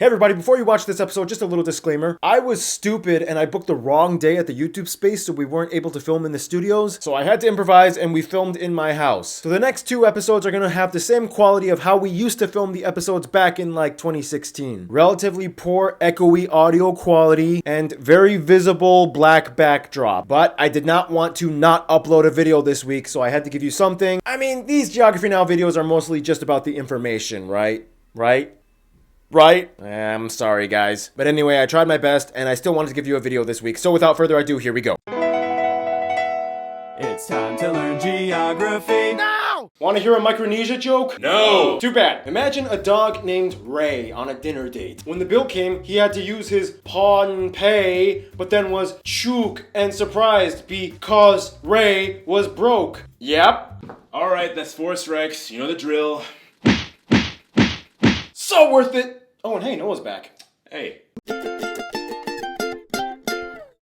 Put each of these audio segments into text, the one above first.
Hey everybody, before you watch this episode, just a little disclaimer. I was stupid and I booked the wrong day at the YouTube space, so we weren't able to film in the studios. So I had to improvise and we filmed in my house. So the next two episodes are gonna have the same quality of how we used to film the episodes back in like 2016. Relatively poor echoey audio quality and very visible black backdrop. But I did not want to not upload a video this week, so I had to give you something. I mean, these Geography Now videos are mostly just about the information, right? I'm sorry, guys. But anyway, I tried my best, and I still wanted to give you a video this week. So without further ado, here we go. It's time to learn geography. No! Want to hear a Micronesia joke? No! Too bad. Imagine a dog named Ray on a dinner date. When the bill came, he had to use his pawn pay, but then was chook and surprised because Ray was broke. Yep. Alright, that's 4 strikes. You know the drill. So worth it! Oh, and hey, Noah's back. Hey.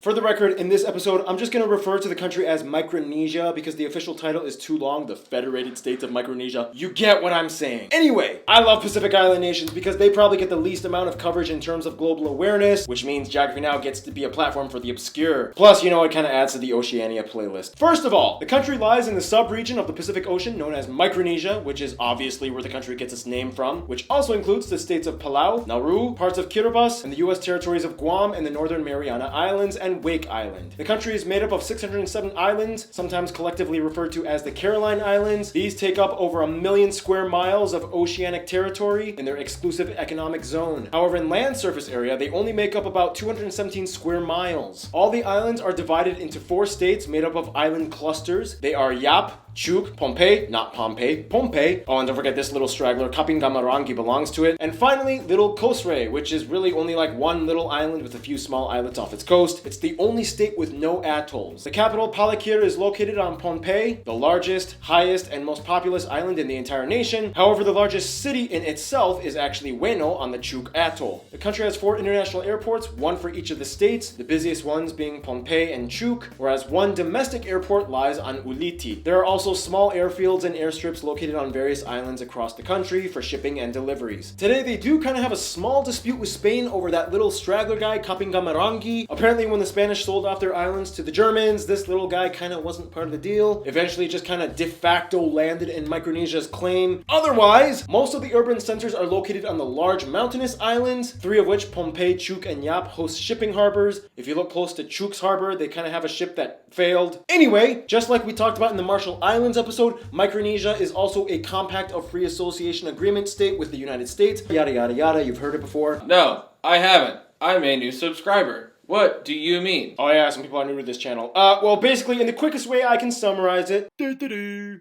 For the record, in this episode, I'm just going to refer to the country as Micronesia because the official title is too long, the Federated States of Micronesia. You get what I'm saying. Anyway, I love Pacific Island nations because they probably get the least amount of coverage in terms of global awareness, which means Geography Now gets to be a platform for the obscure. Plus, you know, it kind of adds to the Oceania playlist. First of all, the country lies in the sub-region of the Pacific Ocean known as Micronesia, which is obviously where the country gets its name from, which also includes the states of Palau, Nauru, parts of Kiribati, and the US territories of Guam and the Northern Mariana Islands and Wake Island. The country is made up of 607 islands, sometimes collectively referred to as the Caroline Islands. These take up over 1 million square miles of oceanic territory in their exclusive economic zone. However, in land surface area, they only make up about 217 square miles. All the islands are divided into 4 states made up of island clusters. They are Yap, Chuuk, Pohnpei, not Pohnpei, Pohnpei. Oh, and don't forget this little straggler, Kapingamarangi, belongs to it. And finally, Little Kosrae, which is really only like one little island with a few small islets off its coast. It's the only state with no atolls. The capital, Palikir, is located on Pohnpei, the largest, highest, and most populous island in the entire nation. However, the largest city in itself is actually Ueno on the Chuuk Atoll. The country has 4 international airports, one for each of the states, the busiest ones being Pohnpei and Chuuk, whereas one domestic airport lies on Ulithi. There are also small airfields and airstrips located on various islands across the country for shipping and deliveries. Today, they do kind of have a small dispute with Spain over that little straggler guy, Kapingamarangi. Apparently, when the Spanish sold off their islands to the Germans, this little guy kind of wasn't part of the deal. Eventually, just kind of de facto landed in Micronesia's claim. Otherwise, most of the urban centers are located on the large mountainous islands, 3 of which, Pohnpei, Chuuk, and Yap, host shipping harbors. If you look close to Chuuk's harbor, they kind of have a ship that failed. Anyway, just like we talked about in the Marshall Islands episode, Micronesia is also a compact of free association agreement state with the United States. Yada yada yada, you've heard it before. No, I haven't. I'm a new subscriber. What do you mean? Oh yeah, some people are new to this channel. Well, basically, in the quickest way I can summarize it.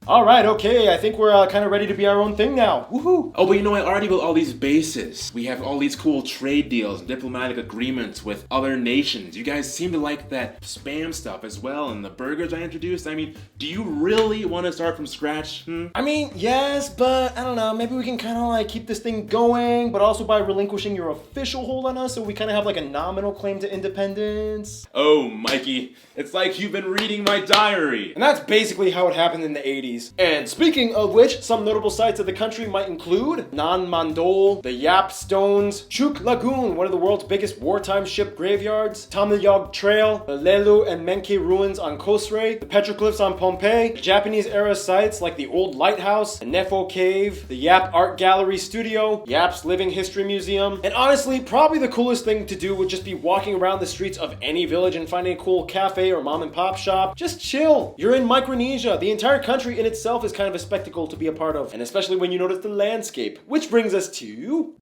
Alright, okay, I think we're kind of ready to be our own thing now. Woohoo! Oh, but you know, I already built all these bases. We have all these cool trade deals and diplomatic agreements with other nations. You guys seem to like that spam stuff as well, and the burgers I introduced. I mean, do you really want to start from scratch? I mean, yes, but I don't know, maybe we can kind of like keep this thing going, but also by relinquishing your official hold on us, so we kind of have like a nominal claim to independence. Oh, Mikey, it's like you've been reading my diary. And that's basically how it happened in the 80s. And speaking of which, some notable sites of the country might include Nan Mandol, the Yap Stones, Chuuk Lagoon, one of the world's biggest wartime ship graveyards, Tamnayog Trail, the Lelu and Menke ruins on Kosrae, the petroglyphs on Pohnpei, the Japanese-era sites like the Old Lighthouse, the Nefo Cave, the Yap Art Gallery Studio, Yap's Living History Museum, and honestly, probably the coolest thing to do would just be walking around the streets of any village and finding a cool cafe or mom and pop shop. Just chill. You're in Micronesia. The entire country in itself is kind of a spectacle to be a part of, and especially when you notice the landscape. Which brings us to...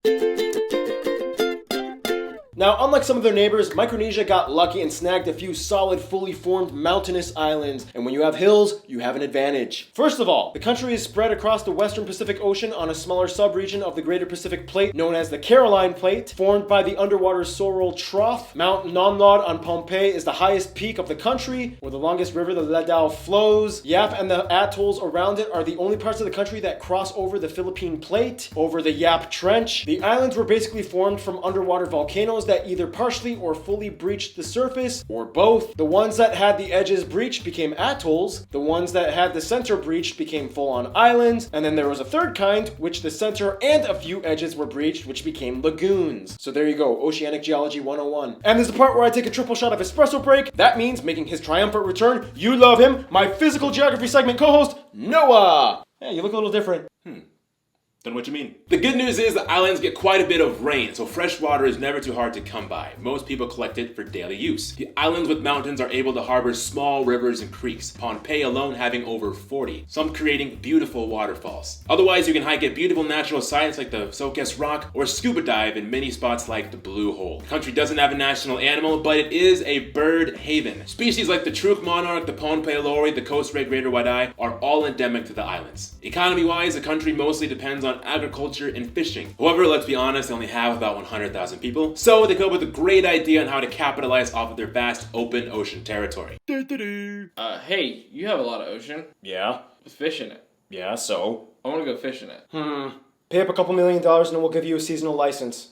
Now, unlike some of their neighbors, Micronesia got lucky and snagged a few solid, fully formed mountainous islands, and when you have hills, you have an advantage. First of all, the country is spread across the western Pacific Ocean on a smaller subregion of the Greater Pacific Plate known as the Caroline Plate, formed by the underwater Sorrel Trough. Mount Nonlod on Pohnpei is the highest peak of the country, where the longest river, the Ladao, flows. Yap and the atolls around it are the only parts of the country that cross over the Philippine Plate, over the Yap Trench. The islands were basically formed from underwater volcanoes those that either partially or fully breached the surface, or both. The ones that had the edges breached became atolls, the ones that had the center breached became full-on islands, and then there was a third kind, which the center and a few edges were breached, which became lagoons. So there you go, Oceanic Geology 101. And there's the part where I take a triple shot of espresso break. That means making his triumphant return. You love him, my physical geography segment co-host, Noah! Yeah, you look a little different. Don't know what you mean. The good news is the islands get quite a bit of rain, so fresh water is never too hard to come by. Most people collect it for daily use. The islands with mountains are able to harbor small rivers and creeks, Pohnpei alone having over 40, some creating beautiful waterfalls. Otherwise, you can hike at beautiful natural sites like the Sokes Rock or scuba dive in many spots like the Blue Hole. The country doesn't have a national animal, but it is a bird haven. Species like the true monarch, the Pohnpei lori, the coast red greater white-eye are all endemic to the islands. Economy-wise, the country mostly depends on agriculture and fishing. However, let's be honest, they only have about 100,000 people, so they come up with a great idea on how to capitalize off of their vast open ocean territory. Hey, you have a lot of ocean Yeah? with fish in it. Yeah, so? I want to go fish in it. Pay up a couple $1 million and we'll give you a seasonal license.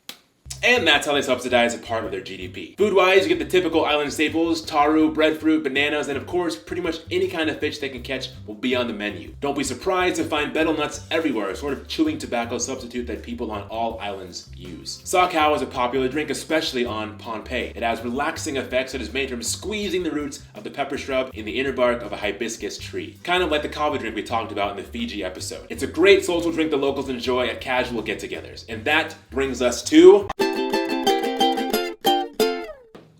And that's how they subsidize a part of their GDP. Food-wise, you get the typical island staples, taru, breadfruit, bananas, and of course, pretty much any kind of fish they can catch will be on the menu. Don't be surprised to find betel nuts everywhere, a sort of chewing tobacco substitute that people on all islands use. Sakao is a popular drink, especially on Pohnpei. It has relaxing effects that is made from squeezing the roots of the pepper shrub in the inner bark of a hibiscus tree. Kind of like the kava drink we talked about in the Fiji episode. It's a great social drink the locals enjoy at casual get-togethers. And that brings us to...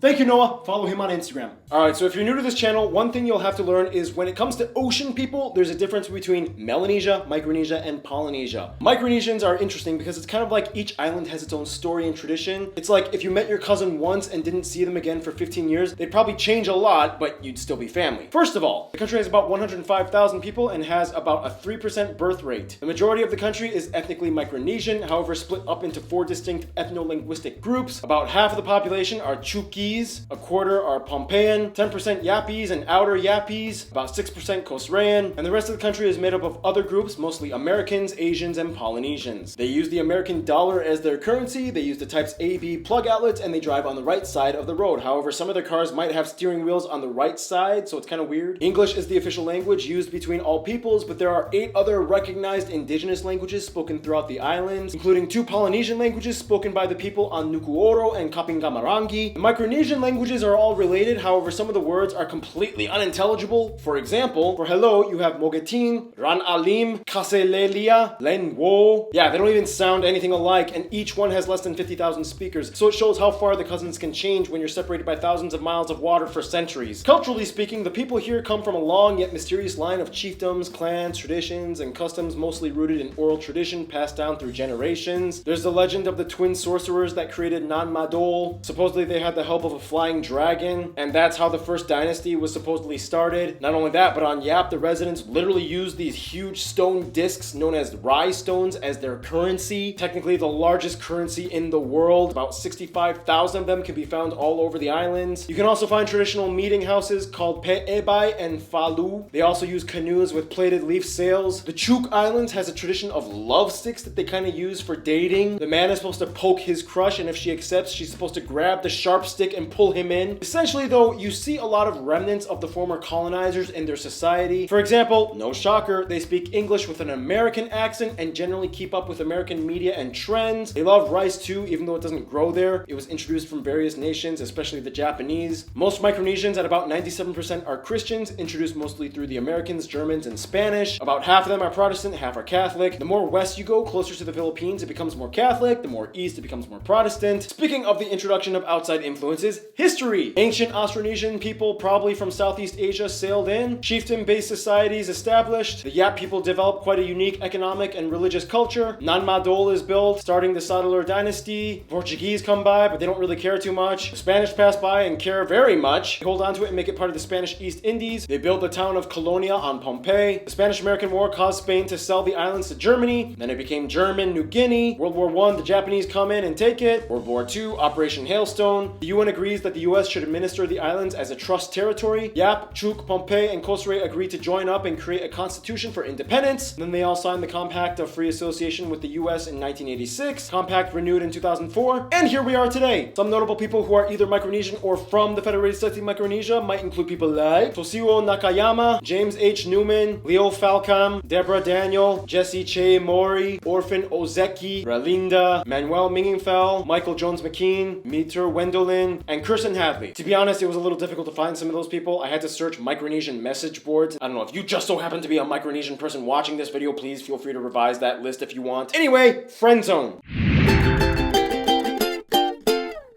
Thank you, Noah. Follow him on Instagram. Alright, so if you're new to this channel, one thing you'll have to learn is when it comes to ocean people, there's a difference between Melanesia, Micronesia, and Polynesia. Micronesians are interesting because it's kind of like each island has its own story and tradition. It's like if you met your cousin once and didn't see them again for 15 years, they'd probably change a lot, but you'd still be family. First of all, the country has about 105,000 people and has about a 3% birth rate. The majority of the country is ethnically Micronesian, however split up into 4 distinct ethno-linguistic groups. About half of the population are Chukis, a quarter are Pohnpeian, 10% Yapese and Outer Yapese, about 6% Kosraean, and the rest of the country is made up of other groups, mostly Americans, Asians, and Polynesians. They use the American dollar as their currency, they use the types A-B plug outlets, and they drive on the right side of the road. However, some of their cars might have steering wheels on the right side, so it's kind of weird. English is the official language used between all peoples, but there are 8 other recognized indigenous languages spoken throughout the islands, including 2 Polynesian languages spoken by the people on Nuku'oro and Kapingamarangi. The Micronesian languages are all related, however some of the words are completely unintelligible. For example, for hello you have Mogetin, Ran Alim, Kaselelia, Len Wo. Yeah, they don't even sound anything alike, and each one has less than 50,000 speakers, so it shows how far the cousins can change when you're separated by thousands of miles of water for centuries. Culturally speaking, the people here come from a long yet mysterious line of chiefdoms, clans, traditions, and customs mostly rooted in oral tradition passed down through generations. There's the legend of the Twin Sorcerers that created Nan Madol. Supposedly they had the help of a flying dragon, and that's how the first dynasty was supposedly started. Not only that, but on Yap, the residents literally used these huge stone discs known as rye stones as their currency. Technically the largest currency in the world. About 65,000 of them can be found all over the islands. You can also find traditional meeting houses called Pe'ebai and Falu. They also use canoes with plated leaf sails. The Chuk Islands has a tradition of love sticks that they kind of use for dating. The man is supposed to poke his crush, and if she accepts, she's supposed to grab the sharp stick and pull him in. Essentially though, you see a lot of remnants of the former colonizers in their society. For example, no shocker, they speak English with an American accent and generally keep up with American media and trends. They love rice too, even though it doesn't grow there. It was introduced from various nations, especially the Japanese. Most Micronesians, at about 97%, are Christians, introduced mostly through the Americans, Germans, and Spanish. About half of them are Protestant, half are Catholic. The more west you go, closer to the Philippines, it becomes more Catholic. The more east, it becomes more Protestant. Speaking of the introduction of outside influences, history. Ancient Austronesian people, probably from Southeast Asia, sailed in. Chieftain-based societies established. The Yap people developed quite a unique economic and religious culture. Nan Madol is built, starting the Settler dynasty. Portuguese come by, but they don't really care too much. The Spanish pass by and care very much. They hold on to it and make it part of the Spanish East Indies. They built the town of Colonia on Pohnpei. The Spanish-American War caused Spain to sell the islands to Germany. Then it became German New Guinea. World War I, the Japanese come in and take it. World War II, Operation Hailstone. The UN agrees that the US should administer the islands as a trust territory. Yap, Chuk, Pohnpei, and Kosrae agree to join up and create a constitution for independence. Then they all signed the Compact of Free Association with the US in 1986. Compact renewed in 2004. And here we are today. Some notable people who are either Micronesian or from the Federated States of Micronesia might include people like Toshio Nakayama, James H. Newman, Leo Falcam, Deborah Daniel, Jesse Che Mori, Orphan Ozeki, Ralinda, Manuel Mingenfeld, Michael Jones McKean, Meter Wendolin, and Kirsten Hadley. To be honest, it was a little difficult to find some of those people. I had to search Micronesian message boards. I don't know, if you just so happen to be a Micronesian person watching this video, please feel free to revise that list if you want. Anyway, friend zone.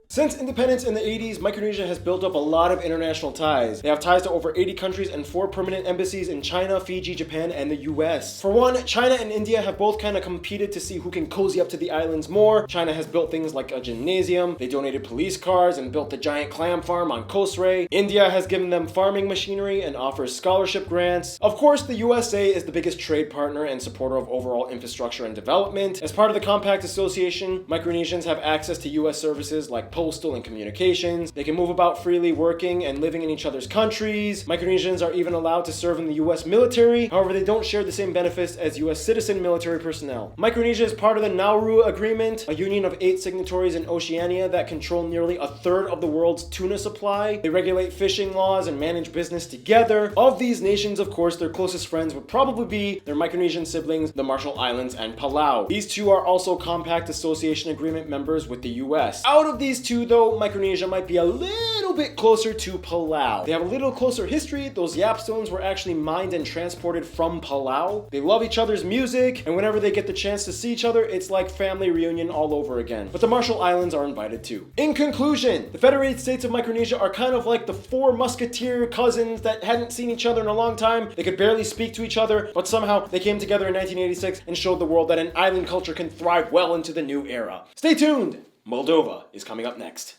Since independence in the 80s, Micronesia has built up a lot of international ties. They have ties to over 80 countries and 4 permanent embassies in China, Fiji, Japan, and the US. For one, China and India have both kind of competed to see who can cozy up to the islands more. China has built things like a gymnasium, they donated police cars, and built the giant clam farm on Kosrae. India has given them farming machinery and offers scholarship grants. Of course, the USA is the biggest trade partner and supporter of overall infrastructure and development. As part of the Compact Association, Micronesians have access to US services like postal and communications. They can move about freely, working and living in each other's countries. Micronesians are even allowed to serve in the US military. However, they don't share the same benefits as US citizen military personnel. Micronesia is part of the Nauru Agreement, a union of 8 signatories in Oceania that control nearly a third of the world's tuna supply. They regulate fishing laws and manage business together. Of these nations, of course, their closest friends would probably be their Micronesian siblings, the Marshall Islands and Palau. These two are also Compact Association Agreement members with the US. Out of these two, though, Micronesia might be a little bit closer to Palau. They have a little closer history. Those Yap stones were actually mined and transported from Palau. They love each other's music, and whenever they get the chance to see each other, it's like family reunion all over again. But the Marshall Islands are invited too. In conclusion, the Federated States of Micronesia are kind of like the 4 musketeer cousins that hadn't seen each other in a long time. They could barely speak to each other, but somehow they came together in 1986 and showed the world that an island culture can thrive well into the new era. Stay tuned! Moldova is coming up next.